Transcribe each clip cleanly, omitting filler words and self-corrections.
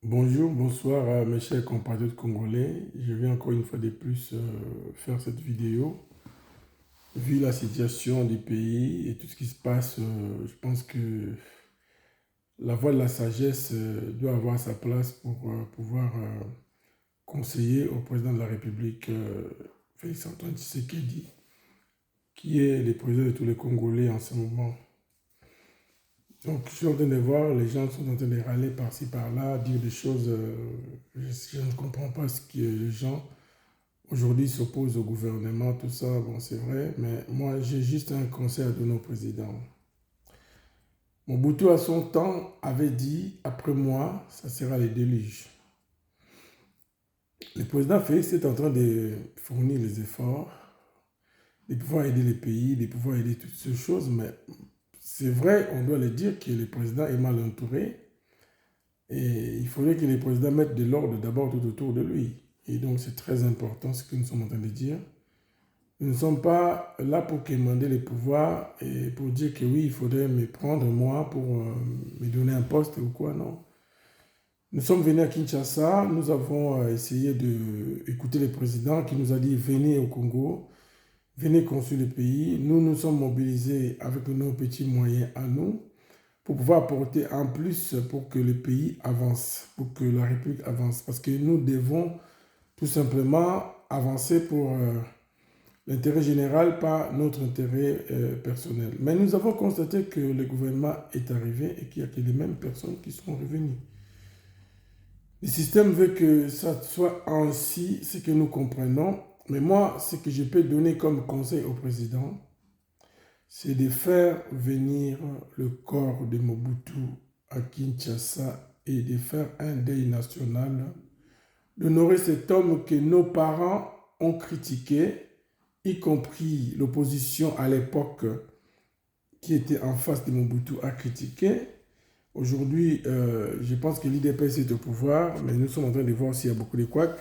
Bonjour, bonsoir à mes chers compatriotes congolais. Je vais encore une fois de plus faire cette vidéo. Vu la situation du pays et tout ce qui se passe, je pense que la voix de la sagesse doit avoir sa place pour pouvoir conseiller au président de la République, Félix Antoine Tshisekedi, qui est le président de tous les Congolais en ce moment. Donc, je suis en train de voir, les gens sont en train de râler par-ci, par-là, dire des choses. Je ne comprends pas ce que les gens aujourd'hui s'opposent au gouvernement, tout ça. Bon, c'est vrai, mais moi, j'ai juste un conseil à donner au président. Mobutu, à son temps, avait dit après moi, ça sera le déluge. Le président Félix est en train de fournir les efforts, de pouvoir aider les pays, de pouvoir aider toutes ces choses, mais c'est vrai, on doit le dire que le président est mal entouré. Et il faudrait que les présidents mettent de l'ordre d'abord tout autour de lui. Et donc c'est très important ce que nous sommes en train de dire. Nous ne sommes pas là pour commander les pouvoirs et pour dire que oui, il faudrait me prendre moi pour me donner un poste ou quoi, non. Nous sommes venus à Kinshasa, nous avons essayé d'écouter le président qui nous a dit venez au Congo, venez construire le pays. Nous nous sommes mobilisés avec nos petits moyens à nous pour pouvoir apporter en plus pour que le pays avance, pour que la République avance. Parce que nous devons tout simplement avancer pour l'intérêt général, pas notre intérêt personnel. Mais nous avons constaté que le gouvernement est arrivé et qu'il n'y a que les mêmes personnes qui sont revenues. Le système veut que ça soit ainsi, ce que nous comprenons. Mais moi, ce que je peux donner comme conseil au président, c'est de faire venir le corps de Mobutu à Kinshasa et de faire un deuil national, d'honorer cet homme que nos parents ont critiqué, y compris l'opposition à l'époque qui était en face de Mobutu a critiqué. Aujourd'hui, je pense que l'IDPS est au pouvoir, mais nous sommes en train de voir s'il y a beaucoup de couacs,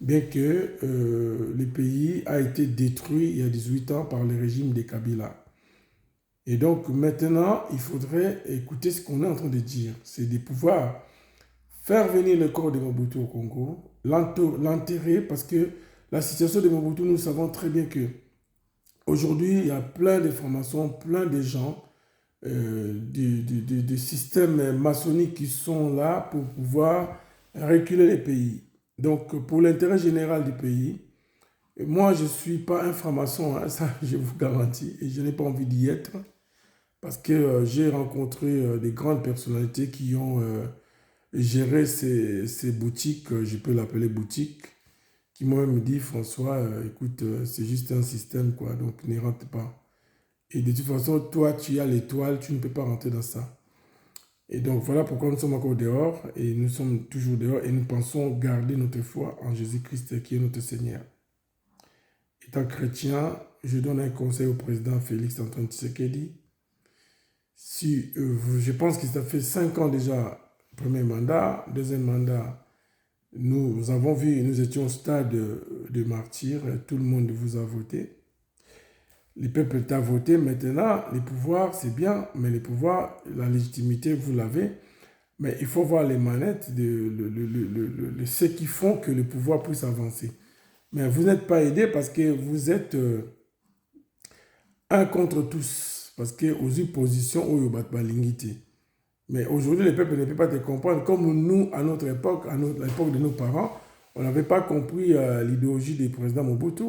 bien que le pays a été détruit il y a 18 ans par le régime de Kabila. Et donc maintenant, il faudrait écouter ce qu'on est en train de dire. C'est de pouvoir faire venir le corps de Mobutu au Congo, l'enterrer, parce que la situation de Mobutu, nous savons très bien que aujourd'hui, il y a plein d'informations, plein de gens, des systèmes maçonniques qui sont là pour pouvoir reculer les pays. Donc, pour l'intérêt général du pays, moi, je ne suis pas un franc-maçon, hein, ça je vous garantis, et je n'ai pas envie d'y être. Parce que j'ai rencontré des grandes personnalités qui ont géré ces boutiques, je peux l'appeler boutique, qui m'ont même dit, François, écoute, c'est juste un système, quoi, donc n'y rentre pas. Et de toute façon, toi, tu as l'étoile, tu ne peux pas rentrer dans ça. Et donc voilà pourquoi nous sommes encore dehors, et nous sommes toujours dehors, et nous pensons garder notre foi en Jésus-Christ, qui est notre Seigneur. Étant chrétien, je donne un conseil au président Félix Antoine Tshisekedi. Si, je pense que ça fait 5 ans déjà, premier mandat, deuxième mandat, nous avons vu, nous étions au stade de martyrs, tout le monde vous a voté. Le peuple t'a voté, maintenant, les pouvoirs, c'est bien, mais les pouvoirs, la légitimité, vous l'avez. Mais il faut voir les manettes, ceux qui font que le pouvoir puisse avancer. Mais vous n'êtes pas aidé parce que vous êtes un contre tous. Parce que aux oppositions, où il y mais aujourd'hui, le peuple ne peut pas te comprendre. Comme nous, à notre époque, à l'époque de nos parents, on n'avait pas compris l'idéologie du président Mobutu.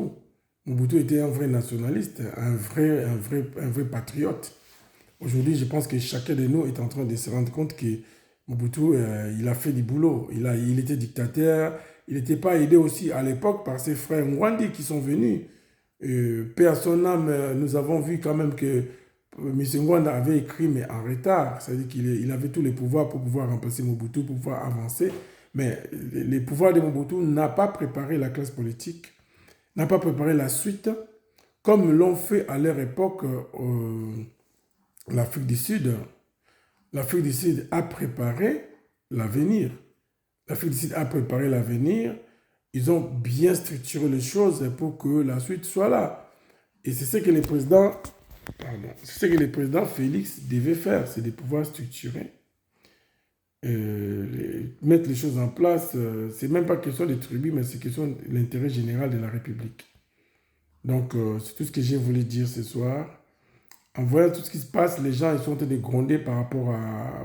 Mobutu était un vrai nationaliste, un vrai patriote. Aujourd'hui, je pense que chacun de nous est en train de se rendre compte que Mobutu, il a fait du boulot. Il était dictateur. Il n'était pas aidé aussi à l'époque par ses frères Mwandi qui sont venus. Paix à son âme, nous avons vu quand même que M. Ngwanda avait écrit, mais en retard. C'est-à-dire qu'il avait tous les pouvoirs pour pouvoir remplacer Mobutu, pour pouvoir avancer. Mais les pouvoirs de Mobutu n'a pas préparé la classe politique, n'a pas préparé la suite, comme l'ont fait à leur époque l'Afrique du Sud. L'Afrique du Sud a préparé l'avenir. L'Afrique du Sud a préparé l'avenir. Ils ont bien structuré les choses pour que la suite soit là. Et c'est ce que le président, c'est ce que le président Félix devait faire, c'est de pouvoir structurer mettre les choses en place, c'est même pas question des tribus, mais c'est question de l'intérêt général de la République. Donc, c'est tout ce que j'ai voulu dire ce soir. En voyant tout ce qui se passe, les gens ils sont en train de gronder par rapport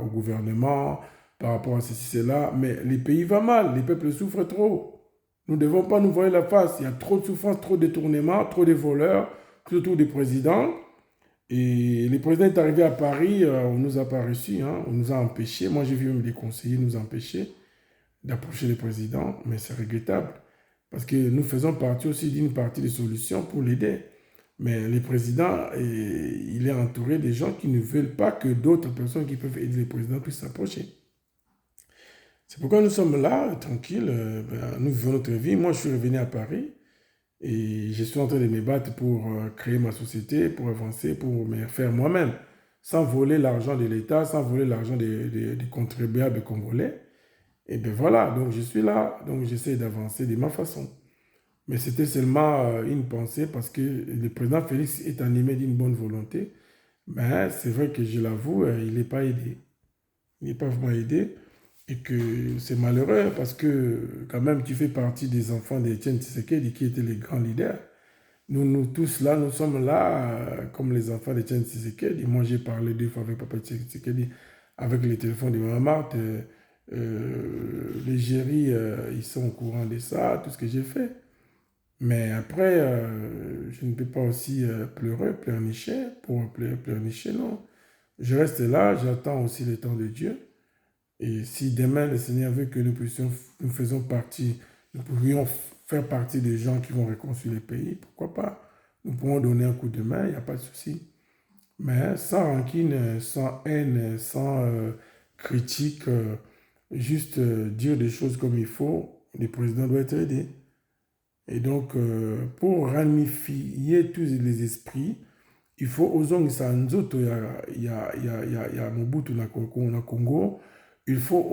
au gouvernement, par rapport à ceci, cela. Mais les pays vont mal, les peuples souffrent trop. Nous ne devons pas nous voir la face. Il y a trop de souffrance, trop de détournements, trop de voleurs, surtout des présidents. Et le président est arrivé à Paris, on ne nous a pas reçus, hein, on nous a empêchés. Moi, j'ai vu même des conseillers nous empêcher d'approcher le président, mais c'est regrettable. Parce que nous faisons partie aussi d'une partie des solutions pour l'aider. Mais le président, il est entouré des gens qui ne veulent pas que d'autres personnes qui peuvent aider le président puissent s'approcher. C'est pourquoi nous sommes là, tranquilles, nous vivons notre vie. Moi, je suis revenu à Paris et je suis en train de me battre pour créer ma société, pour avancer, pour me faire moi-même, sans voler l'argent de l'État, sans voler l'argent des contribuables congolais. Et bien voilà, donc je suis là, donc j'essaie d'avancer de ma façon. Mais c'était seulement une pensée parce que le président Félix est animé d'une bonne volonté. Mais c'est vrai que je l'avoue, il n'est pas aidé. Il n'est pas vraiment aidé. Et que c'est malheureux parce que quand même tu fais partie des enfants d'Étienne Tshisekedi qui étaient les grands leaders. Nous tous là, nous sommes là comme les enfants d'Étienne Tshisekedi. Moi j'ai parlé 2 fois avec Papa Tshisekedi avec le téléphone de maman. Les géris, ils sont au courant de ça, tout ce que j'ai fait. Mais après, je ne peux pas aussi pleurer, pleurnicher, pour pleurnicher, non. Je reste là, j'attends aussi le temps de Dieu. Et si demain le Seigneur veut que nous faisons partie, nous pourrions faire partie des gens qui vont réconcilier le pays, pourquoi pas? Nous pourrons donner un coup de main, il n'y a pas de souci. Mais sans rancune, sans haine, sans critique, juste dire des choses comme il faut, le président doit être aidé. Et donc, pour ramifier tous les esprits, il faut ozongisa nzoto ya Mobutu na Congo. Il faut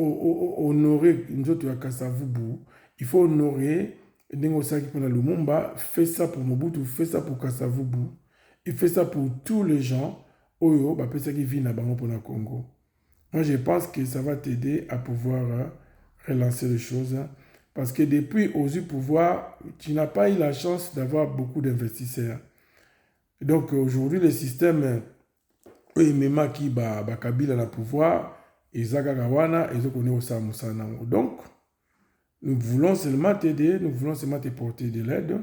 honorer nzoto ya Kasavubu. Il faut honorer ndenge osalaki mpona Lumumba. Fais ça pour Mobutu, fais ça pour Kasavubu. Il fait ça pour tous les gens oyo bapesaki vie na bango mpona Congo. Moi, je pense que ça va t'aider à pouvoir relancer les choses. Parce que depuis aux pouvoir, tu n'as pas eu la chance d'avoir beaucoup d'investisseurs. Donc aujourd'hui, le système, même qui Kabila na pouvoir, Isaac Gawana, ils ont au Donc, nous voulons seulement t'aider, nous voulons seulement te porter de l'aide.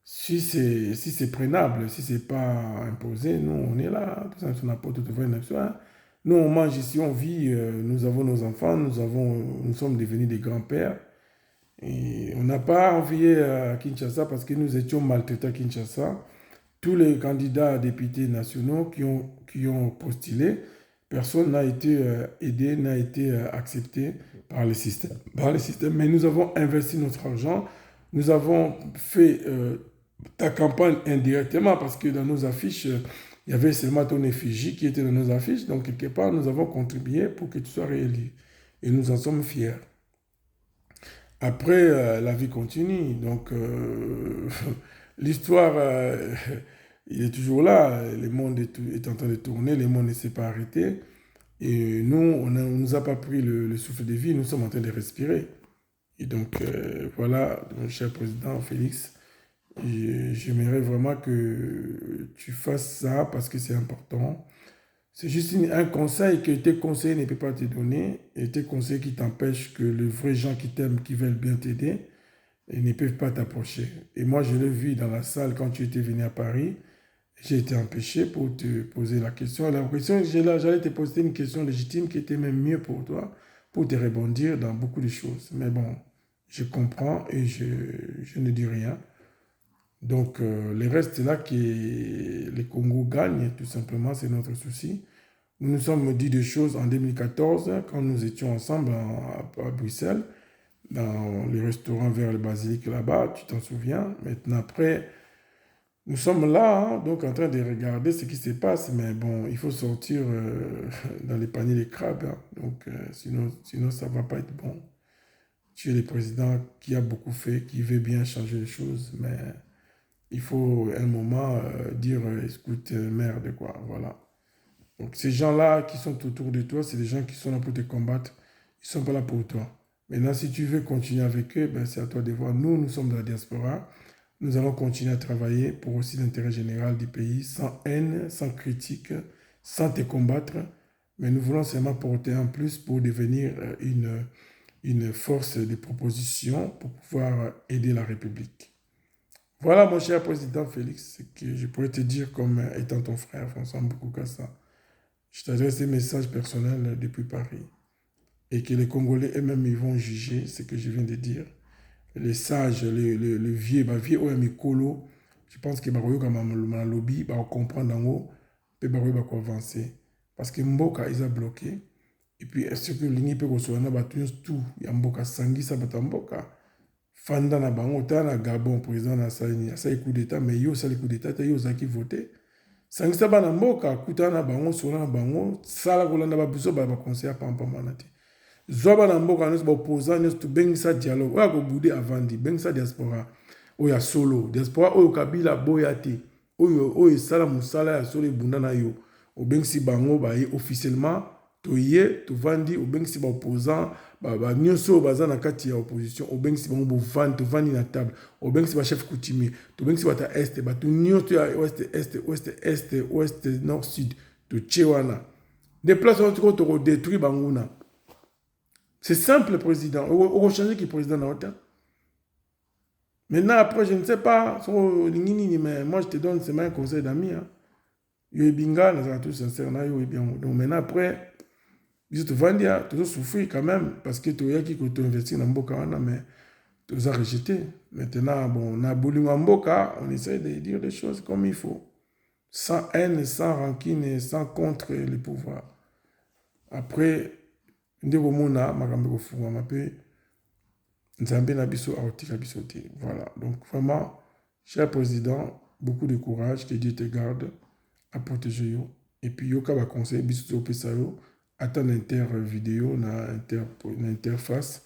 Si c'est prenable, si c'est pas imposé, nous, on est là, tout ça, on apporte tout ça. Nous, on mange ici, on vit, nous avons nos enfants, nous sommes devenus des grands-pères. Et on n'a pas envié à Kinshasa parce que nous étions maltraités à Kinshasa. Tous les candidats députés nationaux qui ont postulé, personne n'a été aidé, n'a été accepté par le système. Mais nous avons investi notre argent, nous avons fait ta campagne indirectement parce que dans nos affiches, il y avait seulement ton effigie qui était dans nos affiches. Donc, quelque part, nous avons contribué pour que tu sois réélu. Et nous en sommes fiers. Après, la vie continue. Donc, l'histoire, il est toujours là. Le monde est en train de tourner. Le monde ne s'est pas arrêté. Et nous, on ne nous a pas pris le souffle de vie. Nous sommes en train de respirer. Et donc, voilà, mon cher président Félix, j'aimerais vraiment que tu fasses ça parce que c'est important. C'est juste un conseil que tes conseillers ne peuvent pas te donner et tes conseillers qui t'empêchent que les vrais gens qui t'aiment, qui veulent bien t'aider, ils ne peuvent pas t'approcher. Et moi, je l'ai vu dans la salle quand tu étais venu à Paris. J'ai été empêché pour te poser la question. La question, j'allais te poser une question légitime qui était même mieux pour toi, pour te rebondir dans beaucoup de choses. Mais bon, je comprends et je ne dis rien. Donc, le reste là, que les Congo gagnent, tout simplement, c'est notre souci. Nous nous sommes dit des choses en 2014, quand nous étions ensemble à Bruxelles, dans les restaurants vers le basilique là-bas, tu t'en souviens. Maintenant, après, nous sommes là, hein, donc en train de regarder ce qui se passe, mais bon, il faut sortir dans les paniers de crabes, hein. Donc, sinon, ça ne va pas être bon. Tu es le président qui a beaucoup fait, qui veut bien changer les choses, mais il faut un moment dire, écoute, merde, quoi, voilà. Donc ces gens-là qui sont autour de toi, c'est des gens qui sont là pour te combattre. Ils ne sont pas là pour toi. Maintenant, si tu veux continuer avec eux, ben, c'est à toi de voir. Nous, nous sommes de la diaspora. Nous allons continuer à travailler pour aussi l'intérêt général du pays, sans haine, sans critique, sans te combattre. Mais nous voulons seulement porter un plus pour devenir une force de proposition pour pouvoir aider la République. Voilà, mon cher président Félix, ce que je pourrais te dire comme étant ton frère, François Mbukukasa. Je t'adresse des messages personnels depuis Paris. Et que les Congolais eux-mêmes ils vont juger ce que je viens de dire. Les sages, les vieux, les vieux ou les colo, je pense que baroyo comme un lobby, va comprendre en haut, puis baroyo va avancer. Parce que Mboka ils a bloqué. Et puis est-ce que l'Union peut recevoir tout, il y a Mboka sangi ça va Mboka. Fanda na bango ta na Gabon président na Salini, ça coup d'état mais yo ça le coup d'état yo za qui voter. Sangi ça ba na Mboka kuta na bango sona na bango sala kolanda ba biso ba conseiller pampa manati. Zoba na mboka nous opposant nous to bengisa dialogue oya ko boudé avant di bengisa diaspora oya solo diaspora oyo kabila boyate oyo sala musala ya solo bunda na yo o bengisi bango ba officiellement to ye to vandi o bengisi ba opposant ba nyonso baza na kati ya opposition o bengisi bango bo vandi to vandi na table o bengisi ba chef coutumier to bengisi bata est ba to nyonso ya ouest nord sud to chewana des places où tu ko détruire banguna. C'est simple, président. On va changer qui est président dans l'OTAN. Maintenant, après, je ne sais pas, mais moi, je te donne seulement un conseil d'amis. Yo binga, nous sommes tous sincères. Donc maintenant, après, tu vas souffrir quand même, parce que tu as qui investi dans Mboka, mais tu as rejeté. Maintenant, bon, on a voulu Mboka, on essaie de dire les choses comme il faut. Sans haine, sans rancune, sans contre le pouvoir. Après, voilà, donc vraiment, cher président, beaucoup de courage, que Dieu te garde à protéger yo. Et puis, yo va conseiller biso pesa yo, attendre vidéo na interface,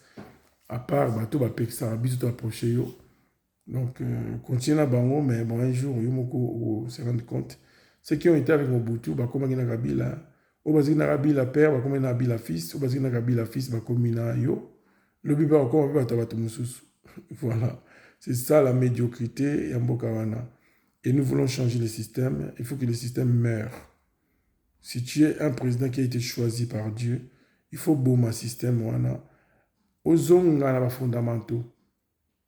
à part bato ba peksa biso approcher yo. Donc, continue à bango, mais bon, un jour, yo moko se rendre compte. Ceux qui ont été avec Mobutu, bah, comme na Kabila, au basi na Kabila père, bah, comme na Kabila fils, au basi na Kabila fils, bah, comme na yo. Le biba encore va tabato mususu. Voilà. C'est ça la médiocrité et Mbokawana. Et nous voulons changer le système. Il faut que le système meure. Si tu es un président qui a été choisi par Dieu, il faut boomer un système. Aux onga fondamentaux.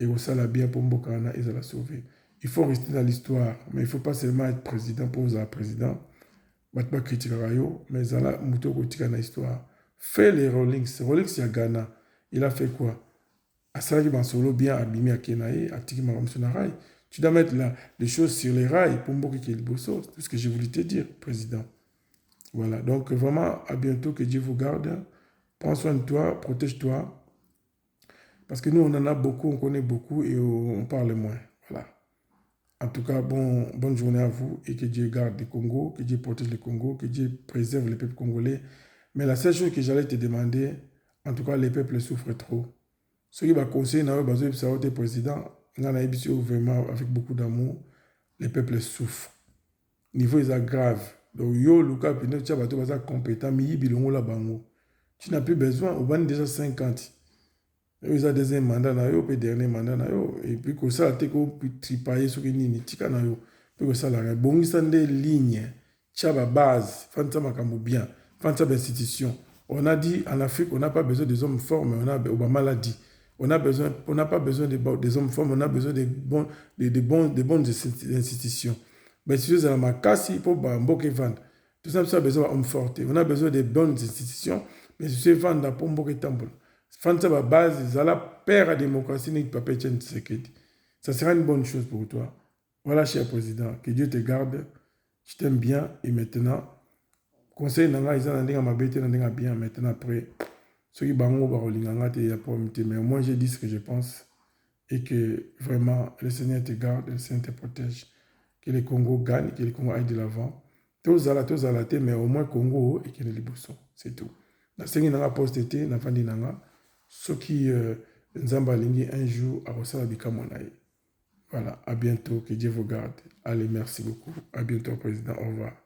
Et au ça bien pour Mbokawana, ils la sauver. Il faut rester dans l'histoire. Mais il ne faut pas seulement être président pour être président. Je ne vais pas critiquer Rayo, mais il y a une histoire. Fais les Rollings. Rollings, il y a Ghana. Il a fait quoi? Asala qui solo bien abîmé à Kenaï, à Tiki Maramsonaraï. Tu dois mettre les choses sur les rails pour Mboki Kelboso. C'est tout ce que je voulais te dire, président. Voilà. Donc, vraiment, à bientôt. Que Dieu vous garde. Prends soin de toi, protège-toi. Parce que nous, on en a beaucoup, on connaît beaucoup et on parle moins. Voilà. En tout cas, bonne journée à vous et que Dieu garde le Congo, que Dieu protège le Congo, que Dieu préserve les peuples congolais. Mais la seule chose que j'allais te demander, en tout cas, les peuples souffrent trop. Ceux qui vont conseiller, le président, vraiment avec beaucoup d'amour, les peuples souffrent. Niveau est grave. Donc, yo, Lucas, tu as compétent, mais tu n'as plus besoin, on va déjà 50. Ils ont deuxième mandat, puis dernier mandat, et puis que ça, tu peux tripailler sur une ligne, tu peux ça, la bon, ils sont des lignes, tu as la base, fanta makambo bien, fanta institution. On a dit en Afrique, on n'a pas besoin des hommes forts, mais on a Obama l'a dit. On n'a pas besoin des hommes forts, mais on a besoin des bonnes institutions. Mais si vous avez la casse, pour Mboke vendre. Tout ça, on a besoin d'hommes forts. On a besoin des bonnes institutions, mais si vous vendez pour Mboke Temple. Fanta la base, ça la père à la démocratie, n'est pas pétien de sécurité. Ça sera une bonne chose pour toi. Voilà, cher président, que Dieu te garde. Je t'aime bien et maintenant, conseil nanga ils ont ma bête bien maintenant après ceux qui bango barolinganga te ya pomité mais moi j'ai dit ce que je pense et que vraiment le Seigneur te garde, le Seigneur te protège, que le Congo gagne, que le Congo aille de l'avant. Tous à la tête mais au moins Congo et que le Liboso, c'est tout. La Seigneur nanga poste na fandi nanga ceux qui nzamba lingi un jour à Rosala Bikamonaï. Voilà, à bientôt, que Dieu vous garde. Allez, merci beaucoup. À bientôt, président. Au revoir.